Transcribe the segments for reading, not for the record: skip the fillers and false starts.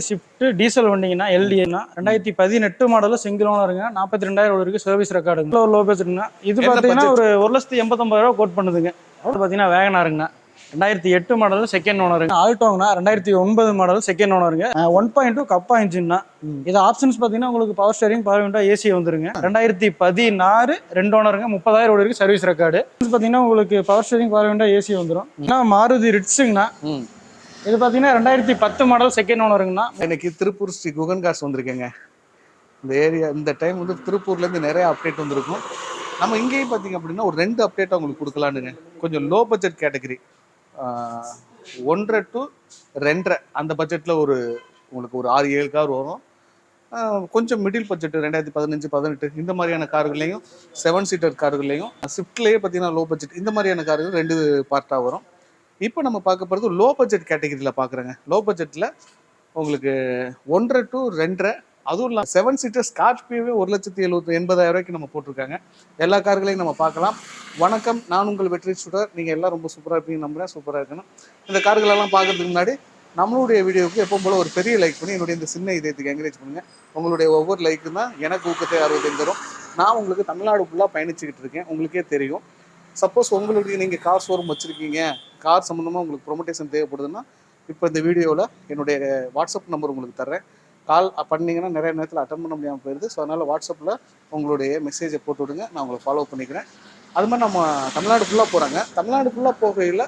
Shift diesel வண்டிங்கன்னா எல்டினா 2018 மாடலில் single ஓனருங்க. 42,000 வரைக்கும் சர்வீஸ் ரெக்கார்டுங்க. ஒரு லோ பட்ஜெட்னா இது பார்த்தீங்கன்னா ஒரு 1,89,000 கோட் பண்ணுதுங்க. பார்த்தீங்கன்னா வேகனாருங்கண்ணா 2008 மாடல் செகண்ட் ஓனருங்க. ஆல்டோங்கண்ணா 2009 மாடல் செகண்ட் ஓனருங்க. 1.2 கப்பா இன்ஜின்னா. இது ஆப்ஷன்ஸ் பார்த்தீங்கன்னா உங்களுக்கு power steering, power window, AC வந்துருங்க. 2016 2 ஓனருங்க. 30,000 வரைக்கும் சர்வீஸ் ரெக்கார்டு. பார்த்தீங்கன்னா உங்களுக்கு power steering, power window, AC வந்துடும். மாருதி ரிட்ஸுங்கண்ணா. இது பார்த்தீங்கன்னா 2010 மாடல் செகண்ட் ஓனருங்கண்ணா. எனக்கு திருப்பூர் ஸ்ரீ குகன் கார்ஸ் வந்திருக்கேங்க. இந்த ஏரியா இந்த டைம் வந்து திருப்பூர்லேருந்து நிறைய அப்டேட் வந்திருக்கும். நம்ம இங்கேயும் பார்த்தீங்க அப்படின்னா ஒரு 2 அப்டேட் உங்களுக்கு கொடுக்கலானுங்க. கொஞ்சம் லோ பட்ஜெட் கேட்டகரி 1.5 to 2.5 அந்த பட்ஜெட்டில் உங்களுக்கு ஒரு 6-7 கார் வரும். கொஞ்சம் மிடில் பட்ஜெட் 2015-18 இந்த மாதிரியான கார்கள்லையும் 7 சீட்டர் கார்கள்லையும் ஸ்விஃப்ட்லேயே பார்த்தீங்கன்னா லோ பட்ஜெட் இந்த மாதிரியான கார்கள் 2 பார்ட்டாக வரும். இப்போ நம்ம பார்க்க போகிறது லோ பட்ஜெட் கேட்டகரியில் பார்க்குறேங்க. லோ பட்ஜெட்டில் உங்களுக்கு 1.5 to 2.5 அதுவும் இல்லாமல் 7 சீட்டர் ஸ்கார்பியோவே 1,80,000 நம்ம போட்டிருக்காங்க. எல்லா கார்களையும் நம்ம பார்க்கலாம். வணக்கம், நான் உங்கள் வெற்றி சுடர். நீங்கள் எல்லாம் ரொம்ப சூப்பராக இருப்பீங்க நம்புறேன். சூப்பராக இருக்கணும். இந்த கார்களெல்லாம் பார்க்கறதுக்கு முன்னாடி நம்மளுடைய வீடியோவுக்கு எப்போ போல ஒரு பெரிய லைக் பண்ணி என்னுடைய இந்த சின்ன இதயத்துக்கு என்கரேஜ் பண்ணுங்கள். உங்களுடைய ஒவ்வொரு லைக்கு தான் எனக்கு ஊக்கத்தை ஆர்வத்தையும் தரும். நான் உங்களுக்கு தமிழ்நாடு ஃபுல்லாக பயணிச்சுக்கிட்டு இருக்கேன், உங்களுக்கே தெரியும். சப்போஸ் உங்களுக்கு நீங்கள் கார் ஷோரூம் வச்சுருக்கீங்க, கார் சம்மந்தமாக உங்களுக்கு ப்ரொமோட்டேஷன் தேவைப்படுதுன்னா இப்போ இந்த வீடியோவில் என்னுடைய வாட்ஸ்அப் நம்பர் உங்களுக்கு தர்றேன். கால் பண்ணிங்கன்னா நிறைய நேரத்தில் அட்டன் பண்ண முடியாமல் போயிடுது. ஸோ அதனால் வாட்ஸ்அப்பில் உங்களுடைய மெசேஜை போட்டு விடுங்க, நான் உங்களை ஃபாலோ பண்ணிக்கிறேன். அது மாதிரி நம்ம தமிழ்நாடு ஃபுல்லாக போகிறாங்க. தமிழ்நாடு ஃபுல்லாக போகையில்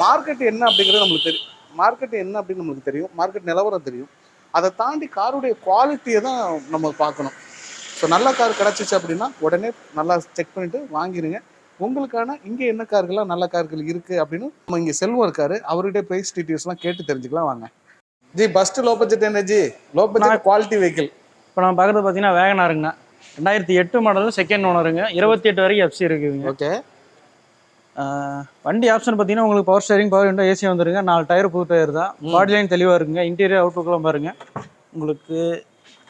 மார்க்கெட் என்ன அப்படிங்கிறது நம்மளுக்கு தெரியும். மார்க்கெட் என்ன அப்படின்னு நம்மளுக்கு தெரியும், மார்க்கெட் நிலவரம் தெரியும். அதை தாண்டி காருடைய குவாலிட்டியை தான் நம்ம பார்க்கணும். ஸோ நல்ல கார் கிடச்சிச்சு அப்படின்னா உடனே நல்லா செக் பண்ணிவிட்டு வாங்கிடுங்க. உங்களுக்கான இங்கே என்ன கார்கள்லாம் நல்ல கார்கள் இருக்குது அப்படின்னு நம்ம இங்கே செல்வம் இருக்காரு, அவர்கிட்ட ப்ரைஸ் டீட்டெயில்ஸ்லாம் கேட்டு தெரிஞ்சுக்கலாம். வாங்க ஜி. ஃபர்ஸ்ட் லோ பட்ஜெட் என்ன G? Low budget quality vehicle இப்போ நம்ம பார்க்குறது பார்த்தீங்கன்னா வேகனாருங்கண்ணா 2008 மாடல் செகண்ட் ஓனருங்க. 28 வரைக்கும் எஃப்சி இருக்குதுங்க. ஓகே. வண்டி ஆப்ஷன் பார்த்தீங்கன்னா உங்களுக்கு power steering, power window, AC வந்துருங்க. 4 டயர் புது டயர் தான். பாடி லைன் தெளிவாக இருக்குங்க. இன்டீரியர் அவுட்லுக்கெலாம் பாருங்கள். உங்களுக்கு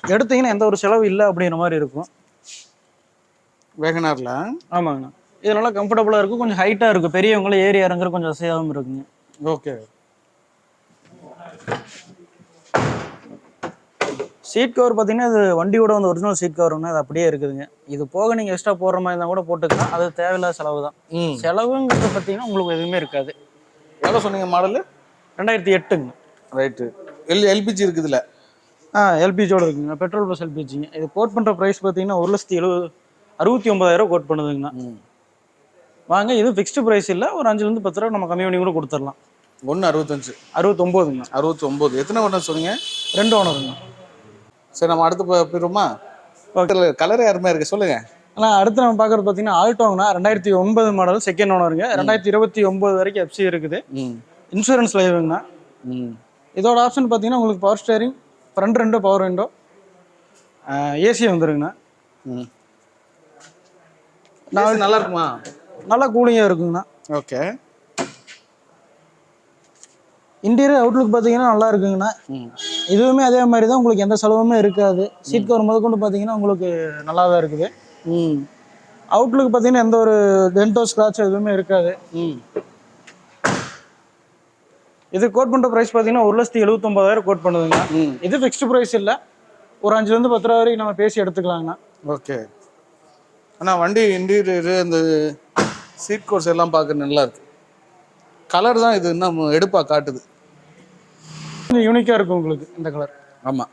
எடுத்தீங்கன்னா எந்த ஒரு செலவு இல்லை அப்படிங்கிற மாதிரி இருக்கும் வேகனாரில். ஆமாங்கண்ணா. இது நல்லா கம்ஃபர்டபுளாக இருக்கும். கொஞ்சம் ஹைட்டாக இருக்கும். பெரியவங்களும் ஏறி இறங்குற கொஞ்சம் வசதியாகவும் இருக்குங்க. ஓகே. சீட் கவர் பார்த்தீங்கன்னா இது வண்டியோட வந்து ஒரிஜினல் சீட் கவர்னா அது அப்படியே இருக்குதுங்க. இது போக நீங்கள் எக்ஸ்ட்ரா போடுற மாதிரி இருந்தால் கூட போட்டுக்கலாம். அது தேவையில்லாத செலவு தான். செலவுங்கிறது பார்த்தீங்கன்னா உங்களுக்கு எதுவுமே இருக்காது. எவ்வளோ சொன்னீங்க மாடலு? 2008ங்க. ரைட்டு. எல்பிஜி இருக்குதுல்ல? எல்பிஜியோட இருக்குங்க. பெட்ரோல் ப்ளஸ் எல்பிஜிங்க. இது கோட் பண்ணுற ப்ரைஸ் பார்த்தீங்கன்னா 1,69,000 கோட் பண்ணுதுங்கண்ணா. வாங்க, இது ஃபிக்ஸ்டு ப்ரைஸ் இல்லை. ஒரு 5-10 ரூபா நம்ம கம்மி பண்ணி கூட கொடுத்துடலாம். 1,65 69ங்க. 69. எத்தனை ஓனர் சொன்னீங்க? 2 ஓனருங்க. சரி, நம்ம அடுத்து போயிடுவோமா? கலர் யாருமே இருக்கு சொல்லுங்க. ஆனால் அடுத்து நம்ம பார்க்குறது பார்த்தீங்கன்னா ஆல்டோங்கண்ணா 2009 மாடல் செகண்ட் ஓனருங்க. 2029 வரைக்கும் எஃப்சி இருக்குது. இன்சூரன்ஸ் லைவுங்கண்ணா. இதோட ஆப்ஷன் பார்த்தீங்கன்னா உங்களுக்கு power steering, front 2 power window, AC வந்துருங்கண்ணா. நல்லா இருக்குமா? நல்லா கூலிங்காக இருக்குங்கண்ணா. ஓகே. இன்டீரியர் அவுட்லுக் பார்த்தீங்கன்னா நல்லா இருக்குங்கண்ணா. இதுவுமே அதே மாதிரி தான், உங்களுக்கு எந்த செலவுமே இருக்காது. சீட் கவர் முதற்கொண்டு பார்த்தீங்கன்னா உங்களுக்கு நல்லா தான் இருக்குது. அவுட்லுக் பார்த்தீங்கன்னா எந்த ஒரு டென்டோ ஸ்க்ராட்ச் எதுவுமே இருக்காது. இது கோட் பண்ணுற ப்ரைஸ் பார்த்தீங்கன்னா 1,79,000 கோட் பண்ணுதுங்க. இது ஃபிக்ஸ்டு ப்ரைஸ் இல்லை. ஒரு 5-10 ரூபா வரைக்கும் நம்ம பேசி எடுத்துக்கலாங்கண்ணா. ஓகே. ஆனால் வண்டி இன்டீரியரு அந்த சீட் கோர்ஸ் எல்லாம் பார்க்க நல்லா இருக்கு. கலர் தான் இது இன்னும் எடுப்பாக காட்டுது. கொஞ்சம் யூனிக்காக இருக்கும் உங்களுக்கு இந்த கலர். ஆமாம்.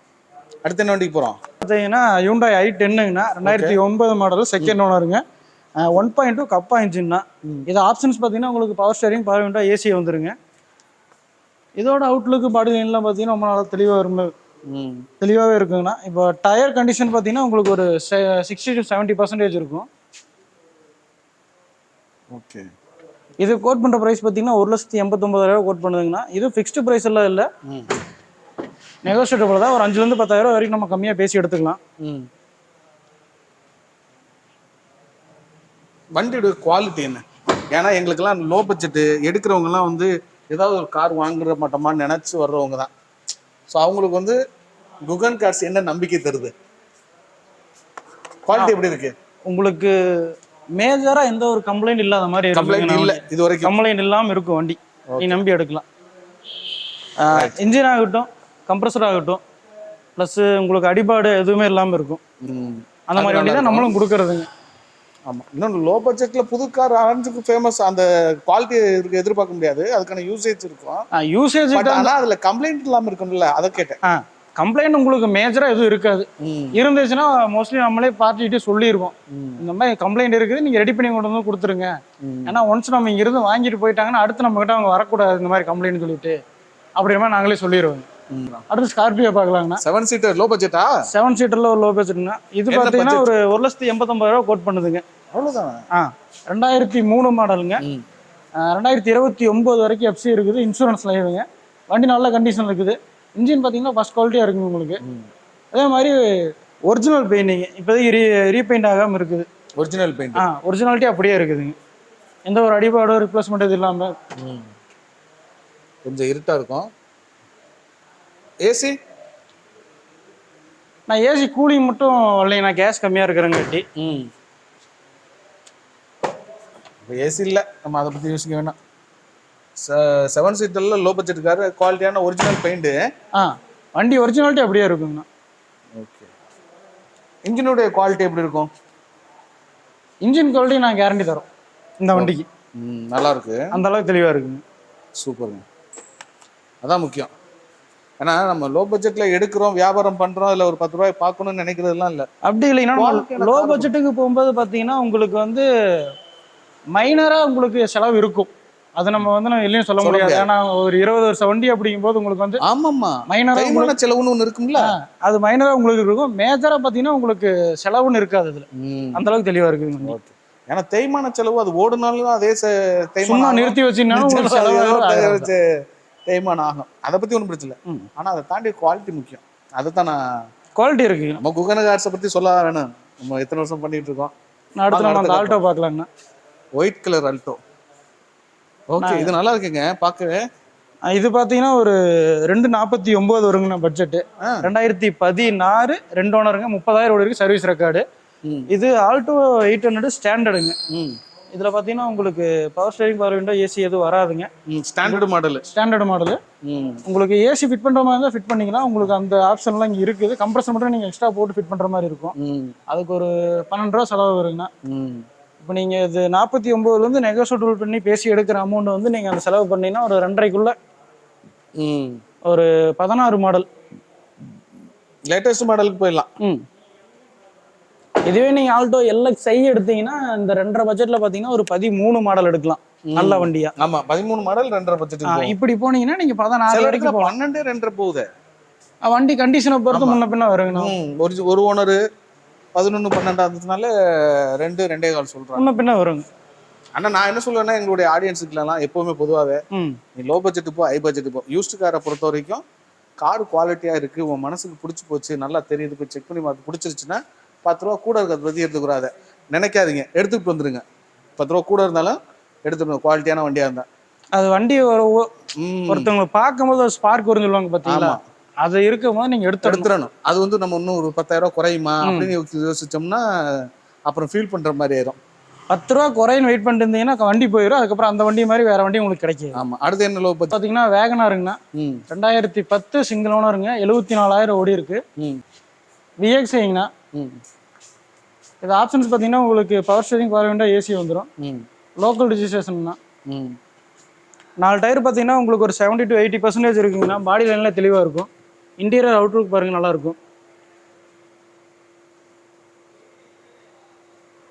அடுத்து என்ன வண்டிக்கு போகிறோம் பார்த்தீங்கன்னா Hyundai i10ங்கண்ணா. 2009 மாடல் செகண்ட் ஓனருங்க. 1.2 கப்பா இன்ஜின்னா. இது ஆப்ஷன்ஸ் பார்த்தீங்கன்னா உங்களுக்கு power steering, power window, AC வந்துருங்க. இதோட அவுட்லுக்கு பாடி லைன்லாம் பார்த்தீங்கன்னா ரொம்ப நல்லா தெளிவாகவே இருக்குங்கண்ணா. இப்போ டயர் கண்டிஷன் பார்த்தீங்கன்னா உங்களுக்கு ஒரு 60 to 70% இருக்கும். ஓகே. இது கோட் பண்ணுற ப்ரைஸ் பார்த்தீங்கன்னா 1,89,000 கோட் பண்ணுதுங்கண்ணா. இது ஃபிக்ஸ்டு ப்ரைஸ் எல்லாம் இல்லை, நெகோஷியேட்டபிள் தான். ஒரு 5-10,000 வரைக்கும் நம்ம கம்மியாக பேசி எடுத்துக்கலாம். வண்டியோட குவாலிட்டி என்ன? ஏன்னா எங்களுக்கெல்லாம் லோ பட்ஜெட்டு எடுக்கிறவங்கலாம் வந்து ஏதாவது ஒரு கார் வாங்குற மாட்டோமான்னு நினச்சி வர்றவங்க தான். ஸோ அவங்களுக்கு வந்து குகன் கார்ஸ் என்ன நம்பிக்கை தருது? குவாலிட்டி எப்படி இருக்கு உங்களுக்கு? மேஜரா எந்த ஒரு கம்ப்ளைண்ட் இல்லாத மாதிரி இல்ல, இது வரைக்கும் கம்ப்ளைண்ட் இல்லாம இருக்கும் வண்டி. நீ நம்பி எடுக்கலாம். இன்ஜின் ஆகட்டும், கம்ப்ரஸர் ஆகட்டும், ப்ளஸ் உங்களுக்கு அடிபாடு எதுவுமே இல்லாமல் இருக்கும். அந்த மாதிரி வண்டி தான் நம்மளும் கொடுக்குறதுங்க. ஆமாம், இன்னொன்று லோ பட்ஜெட்டில் புது கார் ஆரஞ்சுக்கு ஃபேமஸ், அந்த குவாலிட்டி இருக்கு எதிர்பார்க்க முடியாது, அதுக்கான யூசேஜ் இருக்கும். யூசேஜ் ஆனால் அதில் கம்ப்ளைண்ட் இல்லாமல் இருக்கும்ல, அதை கேட்டேன். கம்ப்ளைண்ட் உங்களுக்கு மேஜராக எதுவும் இருக்காது. இருந்துச்சுன்னா மோஸ்ட்லி நம்மளே பார்ட்டிகிட்டே சொல்லிடுவோம், இந்த மாதிரி கம்ப்ளைண்ட் இருக்குது, நீங்கள் ரெடி பண்ணி கொண்டு வந்து கொடுத்துருங்க. ஏன்னா ஒன்ஸ் நம்ம இங்கிருந்து வாங்கிட்டு போயிட்டாங்கன்னா அடுத்து நம்மகிட்ட அவங்க வரக்கூடாது இந்த மாதிரி கம்ப்ளைண்ட் சொல்லிட்டு, அப்படிமா நாங்களே சொல்லிடுவோம். அடுத்து ஸ்கார்பியோ பார்க்கலாங்கண்ணா. 7 சீட்டர் லோ பட்ஜெட்டா? 7 சீட்டர்ல ஒரு லோ பட்ஜெட்னா இது பார்த்தீங்கன்னா ஒரு 1,89,000 கோட் பண்ணுதுங்க. அவ்வளோதான். 2003 மாடலுங்க. 2029 வரைக்கும் எஃப்சி இருக்குது, இன்சூரன்ஸ் லைவுங்க. வண்டி நல்ல கண்டிஷன் இருக்குது. இன்ஜின் பார்த்தீங்கன்னா ஃபர்ஸ்ட் குவாலிட்டியாக இருக்குங்க உங்களுக்கு. அதே மாதிரி ஒரிஜினல் பெயிண்டிங், இப்போதைக்கு ரீபெயிண்ட் ஆகாமல் இருக்குது. ஒரிஜினல் பெயிண்ட் ஒரிஜினாலிட்டி அப்படியே இருக்குதுங்க. எந்த ஒரு அடிபாடோ ரிப்ளேஸ்மெண்ட் இது இல்லாமல். கொஞ்சம் இருட்டாக இருக்கும். ஏசி நான் ஏசி கூலிங் மட்டும் இல்லைங்க, நான் கேஸ் கம்மியாக இருக்கிறேங்காட்டி. ஏசி இல்லை, நம்ம அதை பற்றி யோசிக்க வேணாம். 7 சீட்டரில் லோ பட்ஜெட்டுக்காரு குவாலிட்டியான ஒரிஜினல் பெயிண்ட்டு. வண்டி ஒரிஜினாலிட்டி அப்படியே இருக்குங்கண்ணா. ஓகே. இன்ஜினுடைய குவாலிட்டி எப்படி இருக்கும்? இன்ஜின் குவாலிட்டி நான் கேரண்டி தரோம் இந்த வண்டிக்கு. நல்லா இருக்கு, அந்த அளவுக்கு தெளிவாக இருக்குங்க. சூப்பருங்க, அதான் முக்கியம். ஏன்னா நம்ம லோ பட்ஜெட்ல எடுக்கிறோம், வியாபாரம் பண்றோம், இல்லை ஒரு 10 ரூபாய் பார்க்கணும்னு நினைக்கிறதுலாம் இல்லை. அப்படி இல்லைன்னா லோ பட்ஜெட்டுக்கு போகும்போது பார்த்தீங்கன்னா உங்களுக்கு வந்து மைனராக உங்களுக்கு செலவு இருக்கும். அது நம்ம வந்து நான் இல்லையும் சொல்ல முடியாது. ஏன்னா ஒரு 20 வருஷம் வண்டி அப்படிங்கும் போது உங்களுக்கு வந்து ஆமாம்மா மைனராக செலவுன்னு ஒன்று இருக்கும்ல, அது மைனராக உங்களுக்கு இருக்கும். மேஜராக பார்த்தீங்கன்னா உங்களுக்கு செலவுன்னு இருக்காது. அதில் அந்த அளவுக்கு தெளிவாக இருக்குங்க. ஏன்னா தேய்மான செலவு அது ஓடுனாலும் அதே தேய்மானம் நிறுத்தி வச்சுனாலும் தேய்மானம் ஆகும். அதை பத்தி ஒன்றும் பிரச்சனை இல்லை. ஆனா அதை தாண்டி குவாலிட்டி முக்கியம். அதை தான் நான் குவாலிட்டி இருக்கு. நம்ம குகன கார்ஸை பத்தி சொல்ல வேணும், நம்ம எத்தனை வருஷம் பண்ணிட்டு இருக்கோம். அடுத்து நம்ம ஆல்டோ பார்க்கலாங்கண்ணா. White colour Alto. ஓகே, இது நல்லா இருக்குங்க பார்க்கவே. இது பார்த்தீங்கன்னா ஒரு 249 வருங்கண்ணா பட்ஜெட்டு. 2016 2 ஓனருங்க, 30,000 ஓடி சர்வீஸ் ரெக்கார்டு. இது ஆல்டோ 800 ஸ்டாண்டர்டுங்க. இதில் பார்த்தீங்கன்னா உங்களுக்கு power steering, power window, AC எதுவும் வராதுங்க. Standard model. உங்களுக்கு ஏசி ஃபிட் பண்ணுற மாதிரி தான் ஃபிட் பண்ணிக்கலாம். உங்களுக்கு அந்த ஆப்ஷன்லாம் இங்கே இருக்குது. கம்ப்ரஸர் மட்டும் நீங்கள் எக்ஸ்ட்ரா போட்டு ஃபிட் பண்ணுற மாதிரி இருக்கும். அதுக்கு ஒரு 12 ரூபா செலவு வருங்கண்ணா. இப்போ நீங்கள் இது 49லேருந்து நெகோசியேட் பண்ணி பேசி எடுக்கிற அமௌண்ட் வந்து நீங்கள் அந்த செலவு பண்ணீங்கன்னா ஒரு 2.5க்குள்ள ஒரு 16 மாடல் லேட்டஸ்ட் மாடலுக்கு போயிடலாம். இதுவே நீங்கள் ஆல்டோ LXi எடுத்தீங்கன்னா இந்த 2.5 பட்ஜெட்டில் பார்த்தீங்கன்னா ஒரு 13 மாடல் எடுக்கலாம், நல்ல வண்டியா. ஆமா, 13 மாடல் 2.5 பட்ஜெட். இப்படி போனீங்கன்னா நீங்க 16 வரைக்கும் 12 2.5 போகுது. வண்டி கண்டிஷனை பொறுத்து முன்ன பின்ன வருங்கண்ணா. ஒரு ஓனர் 11 12 இருந்ததுனால 2 2.25 சொல்றாங்க, முன்ன பின்ன வருங்க. ஆனா நான் என்ன சொல்லுவேன்னா, எங்களுடைய ஆடியன்ஸுக்குலாம் எப்பவுமே பொதுவாகவே நீ லோ பட்ஜெட் போ, ஹை பட்ஜெட் போ, யூஸ்டு காரை பொறுத்த வரைக்கும் கார் குவாலிட்டியா இருக்கு, உன் மனசுக்கு பிடிச்சி போச்சு, நல்லா தெரியுது, போய் செக் பண்ணி பார்த்து பிடிச்சிருச்சுன்னா 10 ரூபா கூட இருக்கிறத பற்றி எடுத்துக்கூடாத நினைக்காதீங்க, எடுத்துக்கிட்டு வந்துருங்க. 10 ரூபா கூட இருந்தாலும் எடுத்துக்கணும், குவாலிட்டியான வண்டியா இருந்தா. அது வண்டி ஒருத்தவங்க பார்க்கும்போது ஒரு ஸ்பார்க் வரும்னு சொல்லுவாங்க பார்த்தீங்களா, அது இருக்கும் போது நீங்க எடுத்துடணும். அது வந்து நம்ம இன்னும் ஒரு 10,000 ரூபா குறையுமா அப்படின்னு யோசிச்சோம்னா அப்புறம் ஃபீல் பண்ற மாதிரி ஆயிரும். 10 ரூபா குறைன்னு வெயிட் பண்ணிட்டு இருந்தீங்கன்னா வண்டி போயிடும். அதுக்கப்புறம் அந்த வண்டி மாதிரி வேற வண்டி உங்களுக்கு கிடைக்கும். ஆமா, அடுத்து என்ன லோ பட்ஜெட் பார்த்தீங்கன்னா வேகனாருங்கண்ணா. 2010 சிங்கிள் ஓனருங்க, 74,000 ஓடி இருக்கு. விஎக்ஸ்ஐங்கண்ணா. இது ஆப்ஷன்ஸ் பார்த்தீங்கன்னா உங்களுக்கு power steering, power window, AC வந்துடும். லோக்கல் ரிஜிஸ்ட்ரேஷன்னா 4 டயர் பார்த்தீங்கன்னா உங்களுக்கு ஒரு 70 to 80% இருக்குங்கண்ணா. பாடி லைன்ல தெளிவாக இருக்கும். இன்டீரியர் அவுட்லுக் பாருங்க, நல்லா இருக்கும்.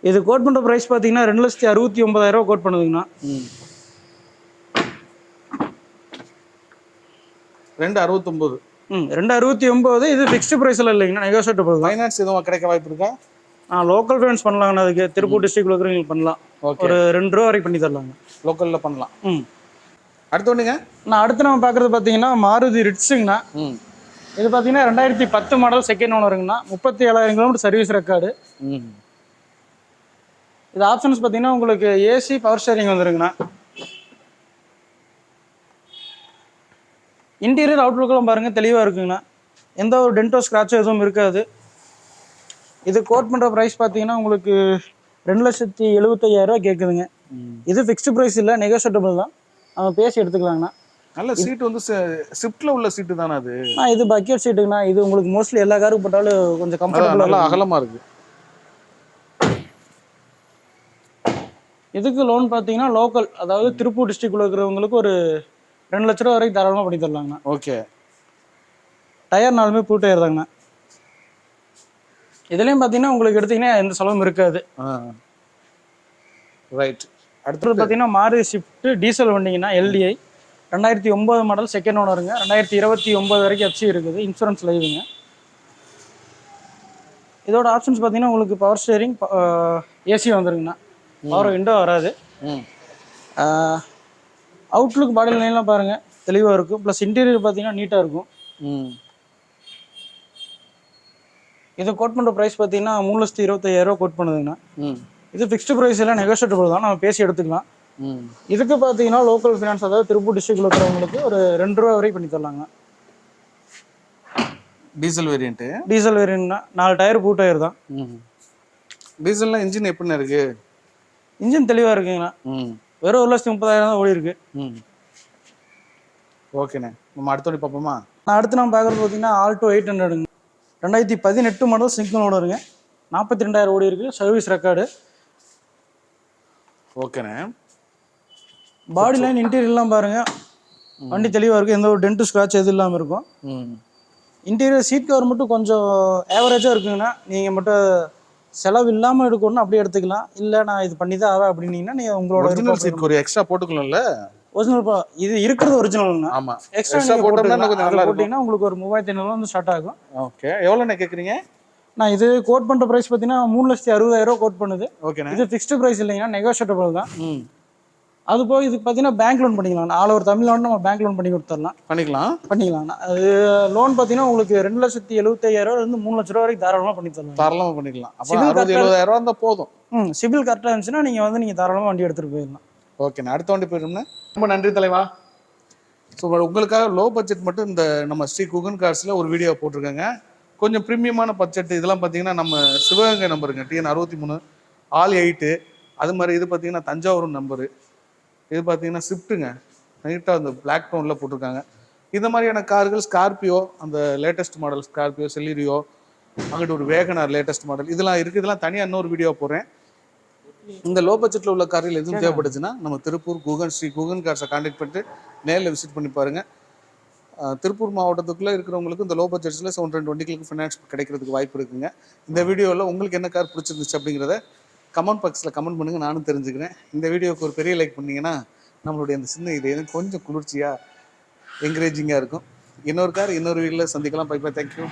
இது கோட் பண்ணுற ப்ரைஸ் பார்த்தீங்கன்னா 2,69,000 கோட் பண்ணுதுங்கண்ணா. 269. 269. இது ஃபிக்ஸ்டு ப்ரைஸில் இல்லைங்கண்ணா, நெகோசியேட்டபிள் தான். ஃபைனான்ஸ் எதுவும் கிடைக்க வாய்ப்பு இருக்கா? லோக்கல் ஃபைனான்ஸ் பண்ணலாங்கண்ணா. அதுக்கு திருப்பூர் டிஸ்ட்ரிக்ட்ல இருக்கிறவங்க பண்ணலாம். ஒரு 2 ரூபா வரைக்கும் பண்ணி தரலாங்க, லோக்கலில் பண்ணலாம். அடுத்து ஒன்றுங்க, அடுத்து நம்ம பார்க்குறது பார்த்தீங்கன்னா மாருதி ரிட்ஸுங்கண்ணா. இது பார்த்தீங்கன்னா 2010 மாடல் செகண்ட் ஓனருங்கண்ணா. 37,000 கிலோமீட்டர் சர்வீஸ் ரெக்கார்டு. இது ஆப்ஷன்ஸ் பார்த்தீங்கன்னா உங்களுக்கு ஏசி, பவர் ஸ்டேரிங் வந்துருங்கண்ணா. இன்டீரியர் அவுட்லுக்கெல்லாம் பாருங்க, தெளிவாக இருக்குங்கண்ணா. எந்த ஒரு டென்டோ ஸ்க்ராட்சோ எதுவும் இருக்காது. இது கோட் பண்ணுற ப்ரைஸ் பார்த்தீங்கன்னா உங்களுக்கு 2,75,000 கேட்குதுங்க. இது ஃபிக்ஸ்டு ப்ரைஸ் இல்லை, நெகோசியேட்டபிள் தான். நம்ம பேசி எடுத்துக்கலாங்கண்ணா. நல்ல சீட் வந்து ஸ்விஃப்ட்ல உள்ள சீட்டு தானே அது? இது பக்கெட் சீட்டுங்கண்ணா. இது உங்களுக்கு மோஸ்ட்லி எல்லா காருக்கு போட்டாலும் கொஞ்சம் கம்ஃபர்டபுளாக நல்லா அகலமா இருக்கு. இதுக்கு லோன் பார்த்தீங்கன்னா லோக்கல், அதாவது திருப்பூர் டிஸ்ட்ரிக்ட்ல இருக்கிறவங்களுக்கு ஒரு 2 லட்ச ரூபா வரைக்கும் தாராளமாக பண்ணி தரலாங்கண்ணா. ஓகே. டயர் 4மே புது டயர் தாங்கண்ணா. இதுலேயும் பார்த்தீங்கன்னா உங்களுக்கு எடுத்தீங்கன்னா எந்த செலவும் இருக்காது. ரைட். அடுத்தது பார்த்தீங்கன்னா மாருதி ஸ்விஃப்ட் டீசல் வண்டிங்கன்னா எல்டிஐ 2009 மாடல், செகண்ட் ஓனருங்க. 2029 வரைக்கும் எஃப்சி இருக்குது, இன்சூரன்ஸ் லைவுங்க. இதோட ஆப்ஷன்ஸ் பார்த்தீங்கன்னா உங்களுக்கு பவர் ஸ்டேரிங், ஏசி வந்துருங்கண்ணா. பவர் விண்டோ வராது. அவுட்லுக் பாடி லைன்லாம் பாருங்கள் தெளிவாக இருக்கும். ப்ளஸ் இன்டீரியர் பார்த்தீங்கன்னா நீட்டாக இருக்கும். இதை கோட் பண்ணுற ப்ரைஸ் பார்த்தீங்கன்னா 3,25,000 கோட் பண்ணுதுங்கண்ணா. இது ஃபிக்ஸ்டு ப்ரைஸ் எல்லாம் நெகோஷியபிள் தான், நம்ம பேசி எடுத்துக்கலாம். இதுக்கு பார்த்தீங்கன்னா லோக்கல் ஃபினான்ஸ், அதாவது திருப்பூர் டிஸ்ட்ரிக்ட்ல இருக்கிறவங்களுக்கு ஒரு 2 ரூபா வரைக்கும் பண்ணி தரலாங்க. Diesel variant. டீசல் வேரியன்ட்னா 4 டயர் புது டயர் தான். டீசல்லாம் இன்ஜின் எப்படின்னு இருக்கு? இன்ஜின் தெளிவாக இருக்குங்கண்ணா. வெறும் 1,30,000 தான் ஓடி இருக்கு. ஓகேண்ணே, நம்ம அடுத்த வண்டி பார்ப்போமா? அடுத்து நம்ம பார்க்குறது பார்த்தீங்கன்னா ஆல்டோ 800ங்க. 2018 மாடல், சிங்கிள் ஓனருங்க. 42,000 ஓடி இருக்கு, சர்வீஸ் ரெக்கார்டு. ஓகேண்ணே. பாடி லைன் இன்டீரியர்லாம் பாருங்க, வண்டி தெளிவாக இருக்கும். எந்த ஒரு டென்ட்டு ஸ்க்ராட்ச் எதுவும் இல்லாமல் இருக்கும். இன்டீரியர் சீட் கவர் மட்டும் கொஞ்சம் ஆவரேஜாக இருக்குங்கண்ணா. நீங்கள் மட்டும் செலவு இல்லாமல் எடுக்கணும்னா அப்படியே எடுத்துக்கலாம். இல்லை நான் இது பண்ணி தான் ஆவேன் அப்படின்னீங்கன்னா நீங்கள் உங்களோட ஒரிஜினல் சீட் ஒரு எக்ஸ்ட்ரா போட்டுக்கணும்ல. ஒரிஜினல் இது இருக்கிறது ஒரிஜினல்னா. ஆமாம், எக்ஸ்ட்ரா போட்டோம்னா கொஞ்சம் நல்லா போட்டிங்கன்னா உங்களுக்கு ஒரு 3,500 வந்து ஸ்டார்ட் ஆகும். ஓகே. எவ்வளோண்ணே கேட்குறீங்க? நான் இது கோட் பண்ணுற ப்ரைஸ் பார்த்தீங்கன்னா 3,60,000 கோட் பண்ணுது. ஓகேண்ணே. இது ஃபிக்ஸ்டு ப்ரைஸ் இல்லைங்கன்னா நெகோஷியபிள் தான். அது போக இதுக்கு பார்த்தீங்கன்னா பேங்க் லோன் பண்ணிக்கலாம். ஆல் ஓவர் தமிழ்நாடு நம்ம பேங்க் லோன் பண்ணி கொடுத்துடலாம். பண்ணிக்கலாம்ண்ணா. அது லோன் பார்த்தீங்கன்னா உங்களுக்கு 2,75,000 இருந்து 3 லட்ச ரூபா வரைக்கும் தாராளமாக பண்ணி தரலாம். தாராளமாக பண்ணிக்கலாம். 60,000-70,000 இருந்தால் போதும். சிபில் கரெக்டாக இருந்துச்சுன்னா நீங்கள் தாராளமாக வண்டி எடுத்துகிட்டு போயிடலாம். ஓகேண்ணா, அடுத்த வண்டி போயிடும்ண்ணே. ரொம்ப நன்றி தலைவா. ஸோ உங்களுக்காக லோ பட்ஜெட் மட்டும் இந்த நம்ம ஸ்ரீ குகன் கார்ஸில் ஒரு வீடியோ போட்டிருக்காங்க. கொஞ்சம் ப்ரீமியமான பட்ஜெட் இதெல்லாம் பார்த்தீங்கன்னா நம்ம சிவகங்கை நம்பருங்க, TN 63 ஆல் 8. அது மாதிரி இது பார்த்தீங்கன்னா தஞ்சாவூர் நம்பரு. இது பார்த்தீங்கன்னா ஸ்விஃப்ட்டுங்க, நைட்டாக அந்த பிளாக் டோனில் போட்டிருக்காங்க. இந்த மாதிரியான கார்கள் ஸ்கார்பியோ, அந்த லேட்டஸ்ட் மாடல் ஸ்கார்பியோ, செலிரியோ, அங்கிட்டு ஒரு வேகனார் லேட்டஸ்ட் மாடல் இதெல்லாம் இருக்குது. இதெல்லாம் தனியாக இன்னொரு வீடியோ போடுறேன். இந்த லோ பட்ஜெட்டில் உள்ள கார்கள் எதுவும் தேவைப்பட்டுச்சுன்னா நம்ம திருப்பூர் ஸ்ரீ குகன் கார்ஸை கான்டாக்ட் பண்ணிட்டு நேரில் விசிட் பண்ணி பாருங்கள். திருப்பூர் மாவட்டத்துக்குள்ளே இருக்கிறவங்களுக்கு இந்த லோ பட்ஜெட்ஸில் 1-2 வண்டிகளுக்கு ஃபினான்ஸ் கிடைக்கிறதுக்கு வாய்ப்பு இருக்குங்க. இந்த வீடியோவில் உங்களுக்கு என்ன கார் பிடிச்சிருந்துச்சு அப்படிங்கிறத கமெண்ட் பாக்ஸில் கமெண்ட் பண்ணுங்கள், நானும் தெரிஞ்சுக்கிறேன். இந்த வீடியோவுக்கு ஒரு பெரிய லைக் பண்ணிங்கன்னா நம்மளுடைய அந்த சின்ன இது கொஞ்சம் குளிர்ச்சியாக என்கரேஜிங்காக இருக்கும். இன்னொரு கார் இன்னொரு வீடியோவில் சந்திக்கலாம். Bye bye, thank you.